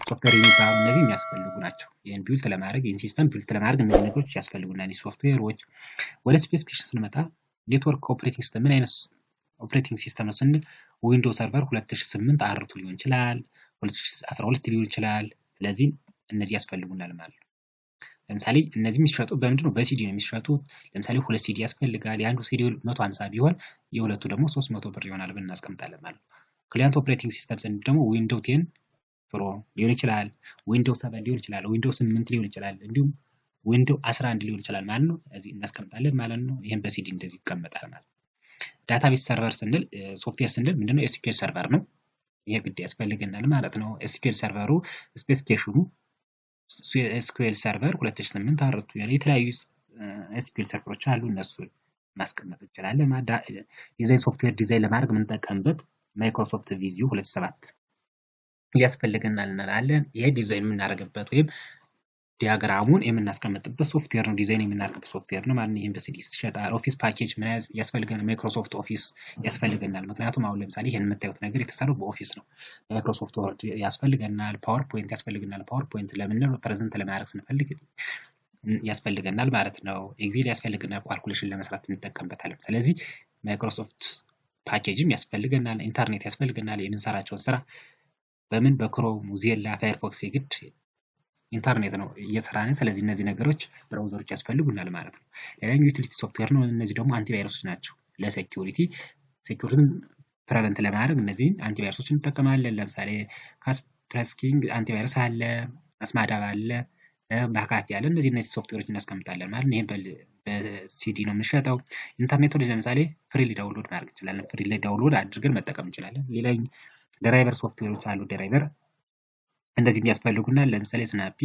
ሶፍትዌር የሚባሉ እነዚህ የሚያስፈልጉ ናቸው። ይህን ቢልድ ለማድረግ ይህን ሲስተም ቢልድ ለማድረግ እነዚህ ነገሮች ያስፈልጉና እነዚህ ሶፍትዌሮች። ወደ ስፔሲፊኬሽን ስንመጣ ኔትወርክ ኦፕሬቲንግ ሲስተም ምን አይነት ኦፕሬቲንግ ሲስተም ነው ስንል ዊንዶው ሰርቨር 2008 አርቱ ሊሆን ይችላል፣ 2012 ሊሆን ይችላል። ስለዚህ እነዚህ ያስፈልጉናል ማለት ነው። ለምሳሌ እነዚህ የሚሸጡ በምንድነው? በሲዲ ነው የሚሸጡት። ለምሳሌ 2 ሲዲ ያስፈልጋል። የአንዱ ሲዲ 150 ቢሆን የሁለቱ ደግሞ 300 ብር ይሆናል ብለን እናስቀምጣለን ማለት ነው። ክሊያንት ኦፕሬቲንግ ሲስተም ስንል ደግሞ ዊንዶው 10 ፕሮ ሊሆን ይችላል፣ ዊንዶው 7 ሊሆን ይችላል፣ ዊንዶው 8 ሊሆን ይችላል፣ እንዲሁም ዊንዶው 11 ሊሆን ይችላል ማለት ነው። እዚህ እናስቀምጣለን ማለት ነው። ይሄን በሲዲ እንደዚህ ይቀመጣል ማለት ነው። ዳታቤዝ ሰርቨር ስንል ሶፍትዌር ስንል ምንድነው? ኤስኪዩኤል ሰርቨር ነው። ይሄ ግድ ያስፈልገናል ማለት ነው። ኤስኪዩኤል ሰርቨሩ ስፔሲፊኬሽኑ ኤስኩኤል ሰርቨር 2008 አረቱ የተለያዩ ኤስኩኤል ሰርቨሮች አሉ። እነሱን ማስቀመጥ እንችላለን። ዲዛይን ሶፍትዌር ዲዛይን ለማድረግ የምንጠቀምበት ማይክሮሶፍት ቪዚዮ 27 ያስፈልገናል እንላለን። ይሄ ዲዛይን የምናደርግበት ወይም ዲያግራሙን የምናስቀምጥበት ሶፍትዌር ነው። ዲዛይን የምናደርግበት ሶፍትዌር ነው ማለት ነው። ይሄን በሲዲ ይሸጣል። ኦፊስ ፓኬጅ ምን ያስፈልገናል? ማይክሮሶፍት ኦፊስ ያስፈልገናል። ምክንያቱም አሁን ለምሳሌ ይሄን የምታዩት ነገር የተሰራው በኦፊስ ነው። ማይክሮሶፍት ወርድ ያስፈልገናል። ፓወርፖይንት ያስፈልገናል። ፓወርፖይንት ለምን ነው? ፕሬዘንት ለማድረግ ስንፈልግ ያስፈልገናል ማለት ነው። ኤክሴል ያስፈልገናል። ካልኩሌሽን ለመስራት እንጠቀምበታለን። ስለዚህ ማይክሮሶፍት ፓኬጅም ያስፈልገናል። ኢንተርኔት ያስፈልገናል። የምንሰራቸውን ስራ በምን በክሮም ሞዚላ ፋየርፎክስ የግድ ኢንተርኔት ነው እየሰራን። ስለዚህ እነዚህ ነገሮች ብራውዘሮች ያስፈልጉናል ማለት ነው። ሌላኛው ዩቲሊቲ ሶፍትዌር ነው። እነዚህ ደግሞ አንቲቫይረሶች ናቸው። ለሴኩሪቲን ፕሪቨንት ለማድረግ እነዚህን አንቲቫይረሶች እንጠቀማለን። ለምሳሌ ካስፐርስኪንግ አንቲቫይረስ አለ፣ አስማዳብ አለ፣ ባካፊ አለ። እነዚህ ሶፍትዌሮች እናስቀምጣለን ማለት ነው። ይሄን በሲዲ ነው የምንሸጠው። ኢንተርኔቶች ለምሳሌ ፍሪሊ ዳውንሎድ ማድረግ እንችላለን። ፍሪሊ ዳውንሎድ አድርገን መጠቀም እንችላለን። ሌላኛው ድራይቨር ሶፍትዌሮች አሉ። ድራይቨር እንደዚህ የሚያስፈልጉናል። ለምሳሌ ስናፒ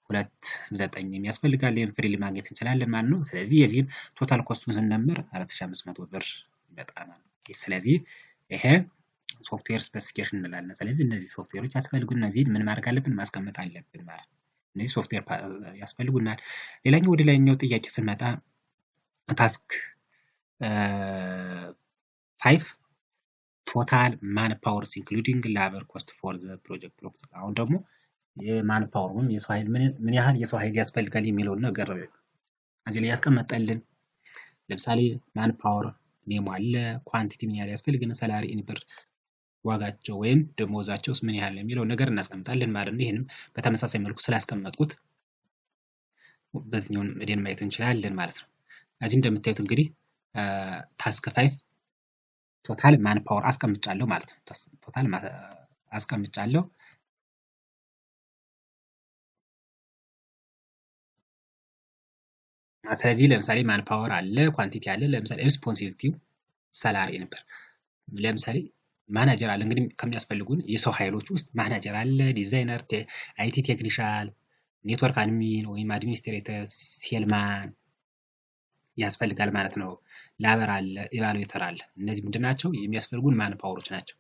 2.9 የሚያስፈልጋል። ይሄን ፍሪሊ ማግኘት እንችላለን ማለት ነው። ስለዚህ የዚህን ቶታል ኮስቱን ስንደምር 4500 ብር ይመጣል። ስለዚህ ይሄ ሶፍትዌር ስፔሲፊኬሽን እንላለን። ስለዚህ እነዚህ ሶፍትዌሮች ያስፈልጉን። እነዚህን ምን ማድረግ አለብን? ማስቀመጥ አለብን ማለት ነው። እነዚህ ሶፍትዌር ያስፈልጉናል። ሌላኛው ወደ ላይኛው ጥያቄ ስንመጣ ታስክ 5 ቶታል ማን ፓወርስ ኢንክሉዲንግ ላበር ኮስት ፎር ዘ ፕሮጀክት። አሁን ደግሞ የማን ፓወሩን የሰው ኃይል ምን ያህል የሰው ኃይል ያስፈልጋል የሚለውን ነገር እዚህ ላይ ያስቀመጠልን። ለምሳሌ ማን ፓወር ኔም አለ፣ ኳንቲቲ ምን ያህል ያስፈልገን፣ ሳላሪ ኢን ብር ዋጋቸው ወይም ደሞዛቸውስ ምን ያህል የሚለው ነገር እናስቀምጣለን ማለት ነው። ይሄንም በተመሳሳይ መልኩ ስላስቀመጥኩት በዚህኛው መደን ማየት እንችላለን ማለት ነው። እዚህ እንደምታዩት እንግዲህ ታስክ 5 ቶታል ማን ፓወር አስቀምጫለሁ ማለት ነው። ቶታል አስቀምጫለሁ። ስለዚህ ለምሳሌ ማን ፓወር አለ፣ ኳንቲቲ አለ። ለምሳሌ ሪስፖንሲቢሊቲው ሳላሪ ነበር። ለምሳሌ ማናጀር አለ። እንግዲህ ከሚያስፈልጉን የሰው ኃይሎች ውስጥ ማናጀር አለ፣ ዲዛይነር፣ አይቲ ቴክኒሻል፣ ኔትወርክ አድሚን ወይም አድሚኒስትሬተር፣ ሴልማን ያስፈልጋል ማለት ነው። ላበር አለ፣ ኢቫሉዌተር አለ። እነዚህ ምንድናቸው? የሚያስፈልጉን ማን ፓወሮች ናቸው።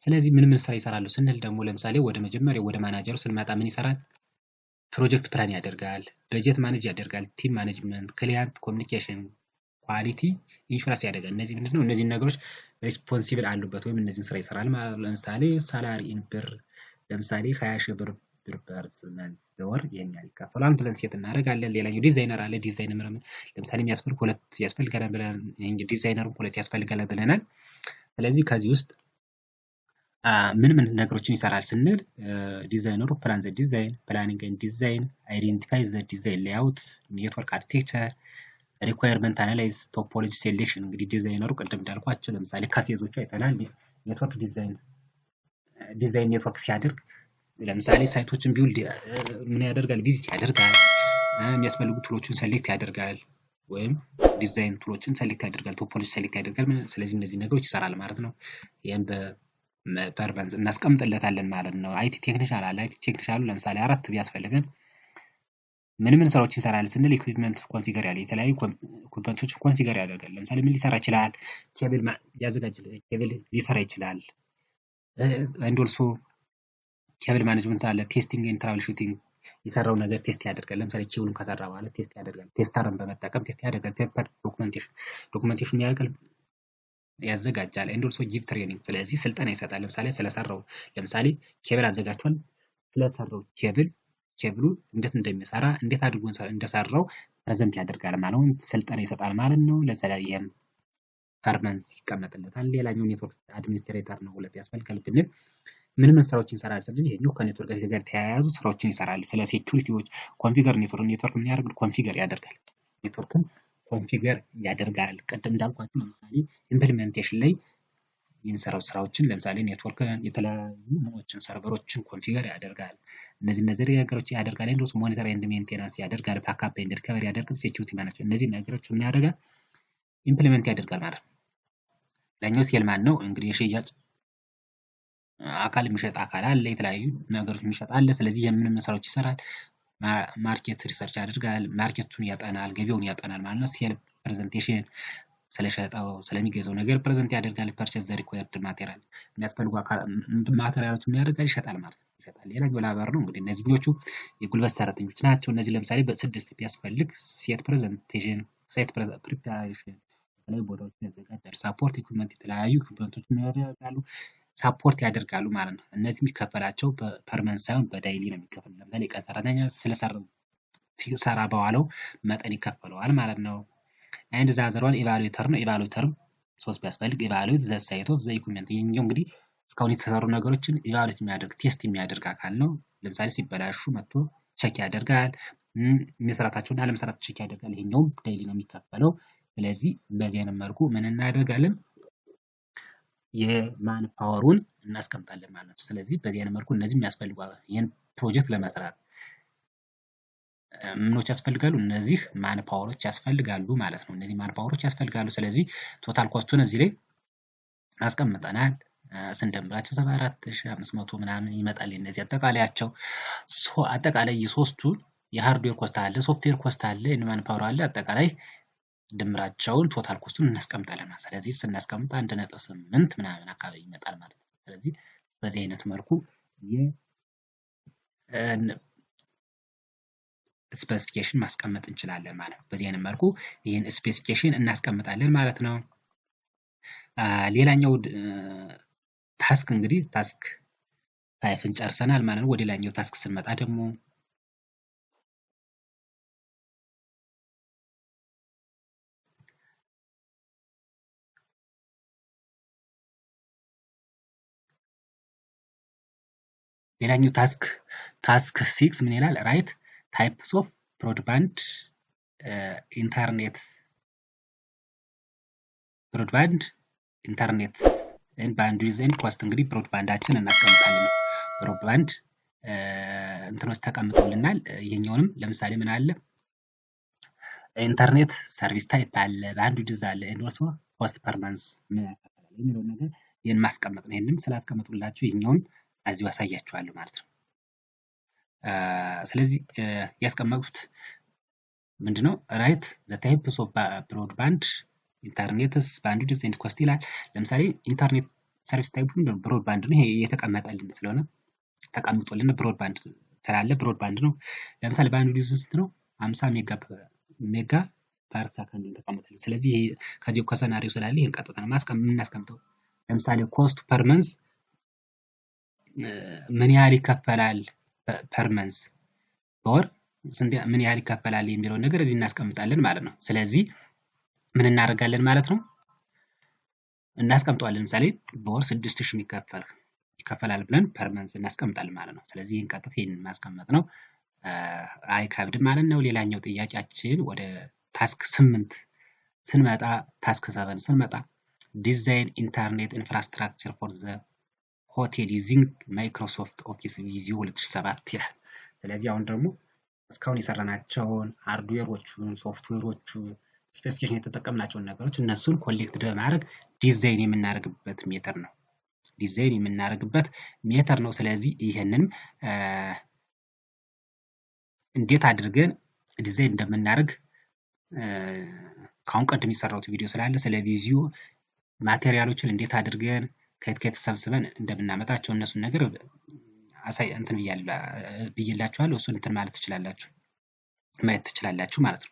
ስለዚህ ምን ስራ ይሰራሉ ስንል ደግሞ ለምሳሌ ወደ መጀመሪያው ወደ ማናጀሩ ስንመጣ ምን ይሰራል? ፕሮጀክት ፕላን ያደርጋል፣ በጀት ማኔጅ ያደርጋል፣ ቲም ማኔጅመንት፣ ክሊያንት ኮሚኒኬሽን፣ ኳሊቲ ኢንሹራንስ ያደርጋል። እነዚህ ምንድነው? እነዚህ ነገሮች ሪስፖንሲብል አሉበት ወይም እነዚህን ስራ ይሰራል ማለት ነው። ለምሳሌ ሳላሪ ኢን ብር ለምሳሌ 20,000 ብር ፐር መንዝ በወር የሚያል ይከፈላል ብለን ሴት እናደርጋለን። ሌላኛው ዲዛይነር አለ። ዲዛይነር ለምሳሌ የሚያስፈልግ 2 ያስፈልጋል ብለን እንጂ ዲዛይነሩ 2 ያስፈልጋል ብለናል። ስለዚህ ከዚህ ውስጥ ምን ነገሮችን ይሰራል ስንል ዲዛይነሩ ፕላን ዘ ዲዛይን፣ ፕላኒንግ ኤንድ ዲዛይን፣ አይዴንቲፋይ ዘ ዲዛይን ሌአውት፣ ኔትወርክ አርኪቴክቸር፣ ሪኳየርመንት አናላይዝ፣ ቶፖሎጂ ሴሌክሽን። እንግዲህ ዲዛይነሩ ቅድም እንዳልኳቸው ለምሳሌ ከፌዞቹ አይተናል። ኔትወርክ ዲዛይን ኔትወርክ ሲያደርግ ለምሳሌ ሳይቶችን ቢውልድ ምን ያደርጋል? ቪዚት ያደርጋል። የሚያስፈልጉ ቱሎችን ሰሌክት ያደርጋል ወይም ዲዛይን ቱሎችን ሰሌክት ያደርጋል፣ ቶፖሎጂ ሰሌክት ያደርጋል። ስለዚህ እነዚህ ነገሮች ይሰራል ማለት ነው። ይሄን በፐርቨንስ እናስቀምጥለታለን ማለት ነው። አይቲ ቴክኒሻል አለ። አይቲ ቴክኒሻሉ ለምሳሌ 4 ቢያስፈልገን ምን ስራዎችን ይሰራል ስንል ኢኩዊፕመንት ኮንፊገር ያለ የተለያዩ ኢኩዊፕመንቶችን ኮንፊገር ያደርጋል። ለምሳሌ ምን ሊሰራ ይችላል? ኬብል ያዘጋጅ፣ ኬብል ሊሰራ ይችላል። አንድ ኦልሶ ኬብል ማኔጅመንት አለ። ቴስቲንግ ኤንድ ትራብል ሹቲንግ የሰራው ነገር ቴስት ያደርጋል። ለምሳሌ ኬብሉን ከሰራ በኋላ ቴስት ያደርጋል። ቴስተርን በመጠቀም ቴስት ያደርጋል። ፔፐር ዶክመንቴሽን ያደርጋል፣ ያዘጋጃል። ኤንድ ኦልሶ ጊቭ ትሬኒንግ ስለዚህ ስልጠና ይሰጣል። ለምሳሌ ኬብል አዘጋጅቷል። ስለሰራው ኬብሉ እንዴት እንደሚሰራ እንዴት አድርጎ እንደሰራው ፕሬዘንት ያደርጋል ማለት ነው። ስልጠና ይሰጣል ማለት ነው። ለዘላለም ፐርመንስ ይቀመጥለታል። ሌላኛው ኔትወርክ አድሚኒስትሬተር ነው። 2 ያስፈልጋል ብንል ምን ስራዎችን ይሰራል ስንል ይሄኛው ከኔትወርክ ጋር ተያያዙ ስራዎችን ይሰራል። ስለ ሴኩሪቲዎች ኮንፊገር ኔትወርክ ምን ያደርጋል? ኮንፊገር ያደርጋል። ኔትወርክን ኮንፊገር ያደርጋል። ቅድም እንዳልኳችሁ ለምሳሌ ኢምፕሊሜንቴሽን ላይ የሚሰራው ስራዎችን ለምሳሌ ኔትወርክን የተለያዩ ኖዶችን ሰርቨሮችን ኮንፊገር ያደርጋል። እነዚህ ነገሮች ያደርጋል። እንደውስ ሞኒተር ኤንድ ሜንቴናንስ ያደርጋል። ባክአፕ ኤንድ ሪከቨሪ ያደርጋል። ሴኩሪቲ ማኔጅመንት እነዚህ ነገሮች ምን ያደርጋል? ኢምፕሊሜንት ያደርጋል ማለት ነው። ለኛው ሴልማን ነው እንግዲህ የሽያጭ አካል የሚሸጥ አካል አለ፣ የተለያዩ ነገሮች የሚሸጥ አለ። ስለዚህ የምን ስራዎች ይሰራል? ማርኬት ሪሰርች ያደርጋል፣ ማርኬቱን ያጠናል፣ ገበያውን ያጠናል ማለት ነው። ሴል ፕሬዘንቴሽን ስለሸጠው ስለሚገዛው ነገር ፕሬዘንት ያደርጋል። ፐርቼዝ ዘ ሪኳየርድ ማቴሪያል የሚያስፈልጉ ማቴሪያሎች ምን ያደርጋል? ይሸጣል ማለት ነው። ይሸጣል። ሌላኛው ላበር ነው። እንግዲህ እነዚህኞቹ የጉልበት ሰራተኞች ናቸው። እነዚህ ለምሳሌ በስድስት ቢያስፈልግ ሴት ፕሬዘንቴሽን፣ ሳይት ፕሪፓሬሽን የተለያዩ ቦታዎችን ያዘጋጃል። ሳፖርት ኢኩዊፕመንት የተለያዩ ኢኩዊፕመንቶችን ያደርጋሉ፣ ሳፖርት ያደርጋሉ ማለት ነው። እነዚህ የሚከፈላቸው በፐርመንት ሳይሆን በዳይሊ ነው የሚከፈል። ለምሳሌ ቀን ሰራተኛ ስለሰራው ሲሰራ በዋለው መጠን ይከፈለዋል ማለት ነው። አንድ ዛዘሯን ኢቫሉዌተር ነው። ኢቫሉዌተር ሶስት ቢያስፈልግ ኢቫሉዌት ዘ ሳይት ኦፍ ዘ ኢኩዊፕመንት። ይሄኛው እንግዲህ እስካሁን የተሰሩ ነገሮችን ኢቫሉዌት የሚያደርግ ቴስት የሚያደርግ አካል ነው። ለምሳሌ ሲበላሹ መጥቶ ቼክ ያደርጋል። መስራታቸውን አለመስራት ቼክ ያደርጋል። ይሄኛውም ዳይሊ ነው የሚከፈለው። ስለዚህ በዚህ አይነት መልኩ ምን እናደርጋለን? የማን ፓወሩን እናስቀምጣለን ማለት ነው። ስለዚህ በዚህ አይነት መልኩ እነዚህ የሚያስፈልጉ ይሄን ፕሮጀክት ለመስራት ምኖች ያስፈልጋሉ? እነዚህ ማን ፓወሮች ያስፈልጋሉ ማለት ነው። እነዚህ ማን ፓወሮች ያስፈልጋሉ። ስለዚህ ቶታል ኮስቱን እዚህ ላይ አስቀምጠናል። ስንደምራቸው 74500 ምናምን ይመጣል። እነዚህ አጠቃላያቸው አጠቃላይ የሶስቱ የሃርድዌር ኮስት አለ፣ ሶፍትዌር ኮስት አለ፣ የማን ፓወር አለ። አጠቃላይ ድምራቸውን ቶታል ኮስቱን እናስቀምጣለን። ስለዚህ ስናስቀምጥ 1.8 ምናምን አካባቢ ይመጣል ማለት ነው። ስለዚህ በዚህ አይነት መልኩ ስፔሲፊኬሽን ማስቀመጥ እንችላለን ማለት ነው። በዚህ አይነት መልኩ ይህን ስፔሲፊኬሽን እናስቀምጣለን ማለት ነው። ሌላኛው ታስክ እንግዲህ ታስክ 5ን ጨርሰናል ማለት ነው። ወደ ሌላኛው ታስክ ስንመጣ ደግሞ ሌላኛው ታስክ 6 ምን ይላል? ራይት ታይፕስ ኦፍ ብሮድባንድ ኢንተርኔት ባንድዊድዝ ኤንድ ኮስት። እንግዲህ ብሮድባንዳችን እናስቀምጣለን። ብሮድባንድ እንትኖች ተቀምጠውልናል። ይሄኛውንም ለምሳሌ ምን አለ? ኢንተርኔት ሰርቪስ ታይፕ አለ፣ ባንድዊድዝ አለ፣ ኤንድ ኦልሶ ኮስት ፐር መንዝ ምን ያካትታል የሚለው ነገር ይሄን ማስቀመጥ ነው። ይሄንም ስላስቀምጡላችሁ ይሄኛውን እዚሁ አሳያችኋለሁ ማለት ነው። ስለዚህ ያስቀመጡት ምንድነው? ራይት ዘ ታይፕስ ኦፍ ብሮድባንድ ኢንተርኔትስ ባንድዊድዝ ኤንድ ኮስት ይላል። ለምሳሌ ኢንተርኔት ሰርቪስ ታይፕ ብሮድባንድ ነው። ይሄ የተቀመጠልን ስለሆነ ተቀምጦልን ብሮድባንድ ስላለ ብሮድባንድ ነው። ለምሳሌ ባንድዊድዝ ስንት ነው? 50 ሜጋ ፐር ሰከንድ ተቀምጠልን። ስለዚህ ይሄ ከዚሁ ከሰናሪዮ ስላለ ይሄን ቀጥታ ነው የምናስቀምጠው። ለምሳሌ ኮስት ፐር መንዝ ምን ያህል ይከፈላል? ፐር መንዝ በወር ምን ያህል ይከፈላል የሚለውን ነገር እዚህ እናስቀምጣለን ማለት ነው። ስለዚህ ምን እናደርጋለን ማለት ነው? እናስቀምጠዋለን። ለምሳሌ በወር 6000 ይከፈላል ብለን ፐር መንዝ እናስቀምጣለን ማለት ነው። ስለዚህ ይህን ቀጥታ ይህን ማስቀመጥ ነው። አይከብድም ማለት ነው። ሌላኛው ጥያቄያችን ወደ ታስክ 8 ስንመጣ ታስክ 7 ስንመጣ ዲዛይን ኢንተርኔት ኢንፍራስትራክቸር ፎር ዘ ሆቴል ዩዚንግ ማይክሮሶፍት ኦፊስ ቪዚዮ 2007 ይላል። ስለዚህ አሁን ደግሞ እስካሁን የሰራናቸውን ሃርድዌሮቹን ሶፍትዌሮቹን ስፔሲፊኬሽን የተጠቀምናቸውን ነገሮች እነሱን ኮሌክት በማድረግ ዲዛይን የምናደርግበት ሜተር ነው። ዲዛይን የምናደርግበት ሜተር ነው። ስለዚህ ይሄንን እንዴት አድርገን ዲዛይን እንደምናደርግ ካሁን ቀደም የሰራሁት ቪዲዮ ስላለ ስለ ቪዚዮ ማቴሪያሎችን እንዴት አድርገን ከየት ሰብስበን እንደምናመጣቸው እነሱን ነገር እንትን ብዬላችኋለሁ። እሱን እንትን ማለት ትችላላችሁ፣ ማየት ትችላላችሁ ማለት ነው።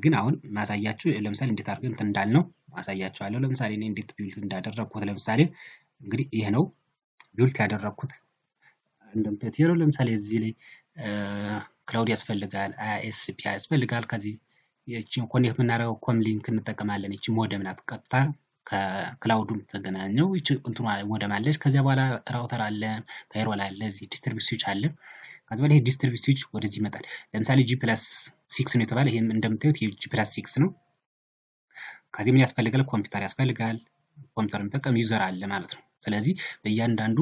ግን አሁን ማሳያችሁ ለምሳሌ እንዴት አድርገን እንትን እንዳልነው ማሳያችኋለሁ። ለምሳሌ እኔ እንዴት ቢልት እንዳደረኩት ለምሳሌ እንግዲህ ይሄ ነው ቢልት ያደረኩት እንደምታዩት ይሄ ነው። ለምሳሌ እዚህ ላይ ክላውድ ያስፈልጋል፣ አይኤስፒ ያስፈልጋል። ከዚህ እቺን ኮኔክት የምናደርገው ኮም ሊንክ እንጠቀማለን። እቺ ሞደም ናት፣ ቀጥታ ከክላውዱም ተገናኘው። እቺ እንትኑ ሞደም አለች። ከዚያ በኋላ ራውተር አለ፣ ፋይርዋል አለ፣ እዚህ ዲስትሪቢዩት ስዊች አለ። ከዚህ በኋላ ይሄ ዲስትሪቢዩት ስዊች ወደዚህ ይመጣል። ለምሳሌ G+6 ነው የተባለ። ይሄም እንደምታዩት G+6 ነው። ከዚህ ምን ያስፈልጋል? ኮምፒውተር ያስፈልጋል። ኮምፒውተር የሚጠቀም ዩዘር አለ ማለት ነው። ስለዚህ በእያንዳንዱ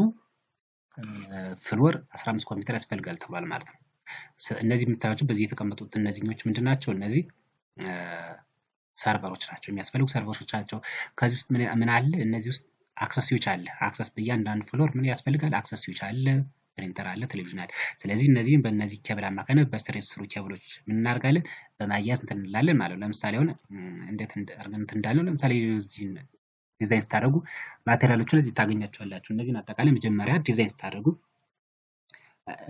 ፍሎር 15 ኮምፒውተር ያስፈልጋል ተባለ ማለት ነው። እነዚህ የምታዩቸው በዚህ የተቀመጡት እነዚህኞች ምንድን ናቸው? እነዚህ ሰርቨሮች ናቸው፣ የሚያስፈልጉ ሰርቨሮች ናቸው። ከዚህ ውስጥ ምን አለ? እነዚህ ውስጥ አክሰስ ስዊች አለ። አክሰስ በእያንዳንዱ ፍሎር ምን ያስፈልጋል? አክሰስ ስዊች አለ፣ ፕሪንተር አለ፣ ቴሌቪዥን አለ። ስለዚህ እነዚህን በእነዚህ ኬብል አማካኝነት በስትሬት ስሩ ኬብሎች ምን እናደርጋለን? በማያያዝ እንትን እንላለን ማለት ነው። ለምሳሌ አሁን እንዴት እንትን እንዳለው ለምሳሌ እዚህን ዲዛይን ስታደርጉ ማቴሪያሎቹን እዚህ ታገኛቸዋላችሁ። እነዚህን አጠቃላይ መጀመሪያ ዲዛይን ስታደርጉ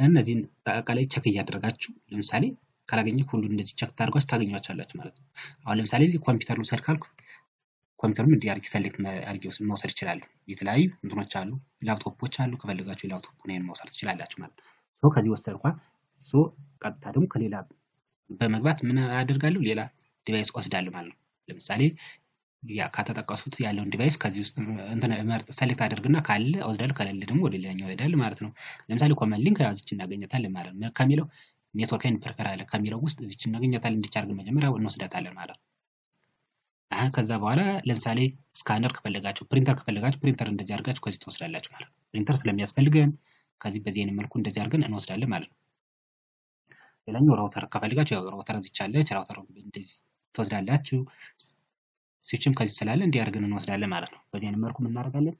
እነዚህን አጠቃላይ ቸክ እያደረጋችሁ ለምሳሌ ካላገኘ ሁሉ እንደዚህ ቸክ ታደርጓችሁ ታገኟቸዋላችሁ ማለት ነው። አሁን ለምሳሌ እዚህ ኮምፒውተር ልውሰድ ካልኩ ኮምፒውተሩን እንዲህ አድርጌ ሰሌክት አድርጌ መውሰድ ይችላሉ። የተለያዩ እንትኖች አሉ፣ ላፕቶፖች አሉ። ከፈለጋችሁ ላፕቶፑን ይሄን መውሰድ ትችላላችሁ ማለት ነው። ከዚህ ወሰድኳ ቀጥታ ደግሞ ከሌላ በመግባት ምን አደርጋለሁ? ሌላ ዲቫይስ ወስዳለሁ ማለት ነው። ለምሳሌ ያ ከተጠቀሱት ያለውን ዲቫይስ ከዚህ ውስጥ እንትን መርጥ ሰሌክት አድርግና ካለ ወስዳለሁ፣ ከሌለ ደግሞ ወደ ሌላኛው ይሄዳል ማለት ነው። ለምሳሌ ኮመንት ሊንክ እዚች እናገኛታለን ማለት ነው። ከሚለው ኔትወርክ ኤንድ ፕሪፈር አለ ከሚለው ውስጥ እዚች እናገኛታለን። እንዲቻርግ መጀመሪያ እንወስዳታለን ማለት ነው። ከዛ በኋላ ለምሳሌ ስካነር ከፈለጋችሁ ፕሪንተር ከፈለጋችሁ ፕሪንተር እንደዚህ አድርጋችሁ ከዚህ ትወስዳላችሁ ማለት ነው። ፕሪንተር ስለሚያስፈልገን ከዚህ በዚህ አይነት መልኩ እንደዚህ አድርገን እንወስዳለን ማለት ነው። ሌላኛው ራውተር ከፈለጋችሁ ያው ራውተር እዚች አለች፣ ራውተር እንደዚህ ትወስዳላችሁ። ስዊችም ከዚህ ስላለ እንዲህ አድርገን እንወስዳለን ማለት ነው። በዚህ አይነት መልኩ ምን እናደርጋለን?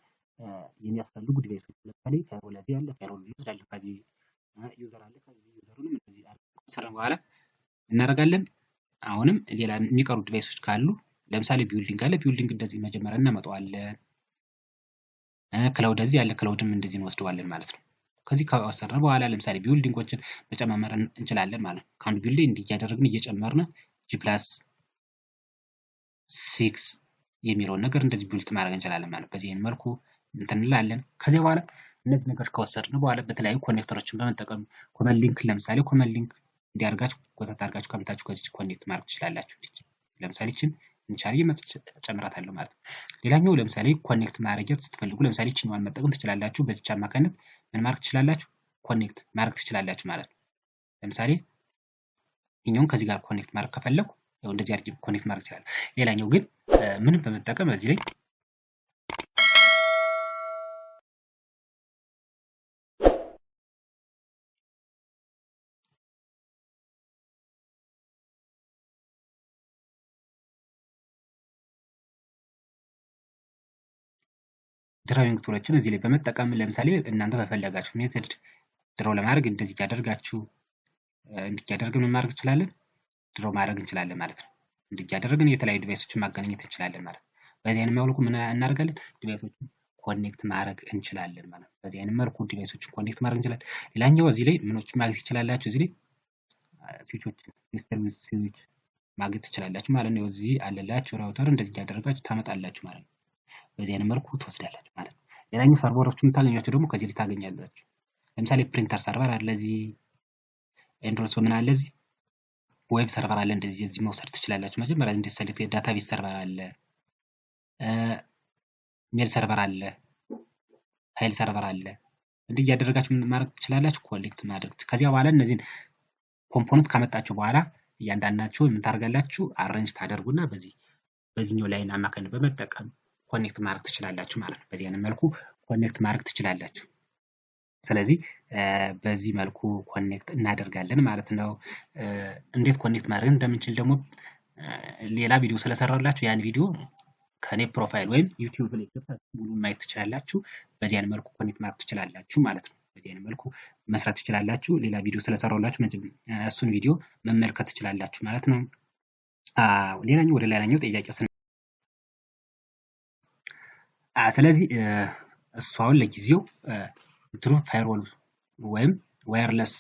የሚያስፈልጉ ዲቫይሶች ለምሳሌ ፋይርዎል እዚህ አለ፣ ፋይርዎል እንወስዳለን። ከዚህ ዩዘር አለ፣ ከዚህ ዩዘሩንም እንደዚህ አድርገን ከሰራን በኋላ እናደርጋለን። አሁንም ሌላ የሚቀሩ ዲቫይሶች ካሉ ለምሳሌ ቢውልዲንግ አለ፣ ቢውልዲንግ እንደዚህ መጀመሪያ እናመጣዋለን። ክላውድ እዚህ ያለ ክላውድም እንደዚህ እንወስደዋለን ማለት ነው። ከዚህ ከወሰድን በኋላ ለምሳሌ ቢውልዲንጎችን መጨማመር እንችላለን ማለት ነው። ከአንዱ ቢውልዲንግ እንዲህ እያደረግን እየጨመርን G+6 የሚለውን ነገር እንደዚህ ቢውልድ ማድረግ እንችላለን ማለት ነው። በዚህ አይነት መልኩ እንትን እንላለን። ከዚህ በኋላ እነዚህ ነገሮች ከወሰድን በኋላ በተለያዩ ኮኔክተሮችን በመጠቀም ኮመን ሊንክ ለምሳሌ ኮመን ሊንክ እንዲያርጋችሁ ጎተት አድርጋችሁ ከምታችሁ ከዚህ ኮኔክት ማድረግ ትችላላችሁ። ለምሳሌ እቺን እንቻል ጨምራታለሁ ማለት ነው። ሌላኛው ለምሳሌ ኮኔክት ማድረግ ስትፈልጉ ለምሳሌ እቺኛዋን መጠቀም ትችላላችሁ። በዚች አማካኝነት ምን ማድረግ ትችላላችሁ? ኮኔክት ማድረግ ትችላላችሁ ማለት ነው። ለምሳሌ ይሄኛውን ከዚህ ጋር ኮኔክት ማድረግ ከፈለኩ ያው እንደዚህ አድርጌ ኮኔክት ማድረግ ይችላል። ሌላኛው ግን ምንም በመጠቀም እዚህ ላይ ድራዊንግ ቱሎችን እዚህ ላይ በመጠቀም ለምሳሌ እናንተ በፈለጋችሁ ሜተድ ድሮ ለማድረግ እንደዚህ ያደርጋችሁ እንዲያደርግን ምን ማድረግ እንችላለን? ድሮ ማድረግ እንችላለን ማለት ነው። እንዲያደርግን የተለያዩ ዲቫይሶችን ማገናኘት እንችላለን ማለት ነው። በዚህ አይነት መልኩ ምን እናደርጋለን? ዲቫይሶችን ኮኔክት ማድረግ እንችላለን ማለት ነው። በዚህ አይነት መልኩ ዲቫይሶችን ኮኔክት ማድረግ እንችላለን። ሌላኛው እዚህ ላይ ምኖችን ማግኘት ትችላላችሁ። እዚህ ላይ ስዊቾች ስዊች ማግኘት ትችላላችሁ ማለት ነው። እዚህ አለላችሁ ራውተር እንደዚህ ያደረጋችሁ ታመጣላችሁ ማለት ነው። በዚህ አይነት መልኩ ትወስዳላችሁ ማለት ነው። ሌላኛው ሰርቨሮችን የምታገኛቸው ደግሞ ከዚህ ላይ ታገኛላችሁ። ለምሳሌ ፕሪንተር ሰርቨር አለ፣ እዚህ ኤንድሮይድ ምን አለ፣ እዚህ ዌብ ሰርቨር አለ። እንደዚህ እዚህ መውሰድ ትችላላችሁ። መጀመሪያ እንደዚህ ሰሌክት ዳታቤዝ ሰርቨር አለ፣ ሜል ሰርቨር አለ፣ ፋይል ሰርቨር አለ። እንዲህ እያደረጋችሁ ምን ማድረግ ትችላላችሁ? ኮኔክት ማድረግ። ከዚያ በኋላ እነዚህን ኮምፖነንት ካመጣችሁ በኋላ እያንዳንዳችሁ ምን ታደርጋላችሁ? አሬንጅ ታደርጉና በዚህኛው ላይን አማካኝነት በመጠቀም ኮኔክት ማድረግ ትችላላችሁ ማለት ነው። በዚህ አይነት መልኩ ኮኔክት ማድረግ ትችላላችሁ። ስለዚህ በዚህ መልኩ ኮኔክት እናደርጋለን ማለት ነው። እንዴት ኮኔክት ማድረግ እንደምንችል ደግሞ ሌላ ቪዲዮ ስለሰራላችሁ ያን ቪዲዮ ከኔ ፕሮፋይል ወይም ዩቲዩብ ላይ ገብታችሁ ሙሉ ማየት ትችላላችሁ። በዚህ አይነት መልኩ ኮኔክት ማድረግ ትችላላችሁ ማለት ነው። በዚህ አይነት መልኩ መስራት ትችላላችሁ። ሌላ ቪዲዮ ስለሰራላችሁ እሱን ቪዲዮ መመልከት ትችላላችሁ ማለት ነው። ሌላኛው ወደ ሌላኛው ጥያቄ ስለዚህ እሱ አሁን ለጊዜው ትሩ ፋይርዎል ወይም ዋየርለስ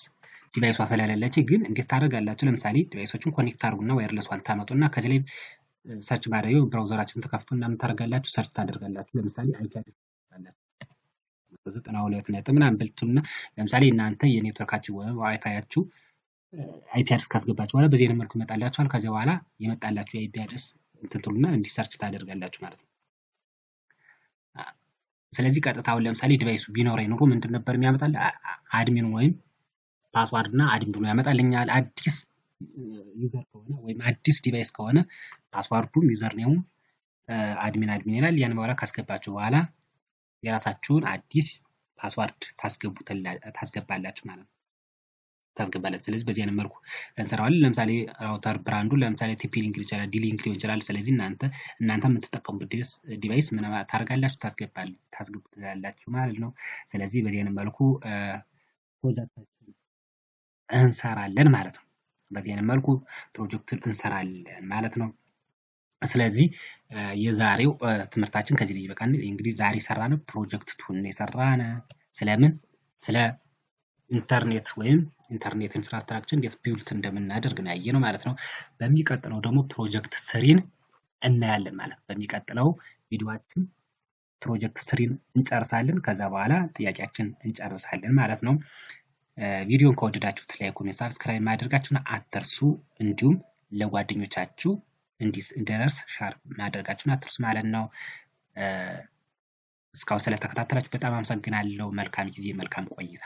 ዲቫይሷ ስለሌለች ግን እንዴት ታደርጋላችሁ? ለምሳሌ ዲቫይሶችን ኮኔክት አድርጉና ዋየርለሷን ታመጡና ከዚህ ላይ ሰርች ማድረጊያው ብራውዘራችሁን ተከፍቱና ምን ታደርጋላችሁ? ሰርች ታደርጋላችሁ። ለምሳሌ አይፒ አድሬስ ታደርጋላችሁ 92 ነጥብ ምናምን ብልቱና ለምሳሌ እናንተ የኔትወርካችሁ ወይም ዋይፋያችሁ አይፒ አድሬስ ካስገባችሁ በኋላ በዚህ መልኩ ይመጣላችኋል። ከዚያ በኋላ የመጣላችሁ የአይፒ አድሬስ እንትን ትሉና እንዲህ ሰርች ታደርጋላችሁ ማለት ነው። ስለዚህ ቀጥታውን ለምሳሌ ዲቫይሱ ቢኖረኝ ኑሮ ምንድን ነበር የሚያመጣል? አድሚን ወይም ፓስዋርድ እና አድሚን ብሎ ያመጣልኛል። አዲስ ዩዘር ከሆነ ወይም አዲስ ዲቫይስ ከሆነ ፓስዋርዱም ዩዘር ኔሙም አድሚን ይላል። ያን በኋላ ካስገባችሁ በኋላ የራሳችሁን አዲስ ፓስዋርድ ታስገባላችሁ ማለት ነው። ታስገባላችሁ። ስለዚህ በዚህ አይነት መልኩ እንሰራዋለን። ለምሳሌ ራውተር ብራንዱ ለምሳሌ ቲፒ ሊንክ ሊሆን ይችላል፣ ዲ ሊንክ ሊሆን ይችላል። ስለዚህ እናንተ የምትጠቀሙበት ዲቫይስ ምን ታደርጋላችሁ? ታስገቡታላችሁ ማለት ነው። ስለዚህ በዚህ አይነት መልኩ ፕሮጀክታችን እንሰራለን ማለት ነው። በዚህ አይነት መልኩ ፕሮጀክትን እንሰራለን ማለት ነው። ስለዚህ የዛሬው ትምህርታችን ከዚህ ላይ ይበቃል። እንግዲህ ዛሬ ሰራነው ፕሮጀክት ቱን የሰራነ ስለምን ስለ ኢንተርኔት ወይም ኢንተርኔት ኢንፍራስትራክቸር እንዴት ቢውልት እንደምናደርግ ነው ያየነው ማለት ነው። በሚቀጥለው ደግሞ ፕሮጀክት ስሪን እናያለን ማለት ነው። በሚቀጥለው ቪዲዮአችን ፕሮጀክት ስሪን እንጨርሳለን። ከዛ በኋላ ጥያቄያችን እንጨርሳለን ማለት ነው። ቪዲዮን ከወደዳችሁት ላይክ፣ ኮሜንት፣ ሰብስክራይብ ማድረጋችሁን አትርሱ። እንዲሁም ለጓደኞቻችሁ እንዲደርስ ሻር ማድረጋችሁን አትርሱ ማለት ነው። እስካሁን ስለተከታተላችሁ በጣም አመሰግናለሁ። መልካም ጊዜ፣ መልካም ቆይታ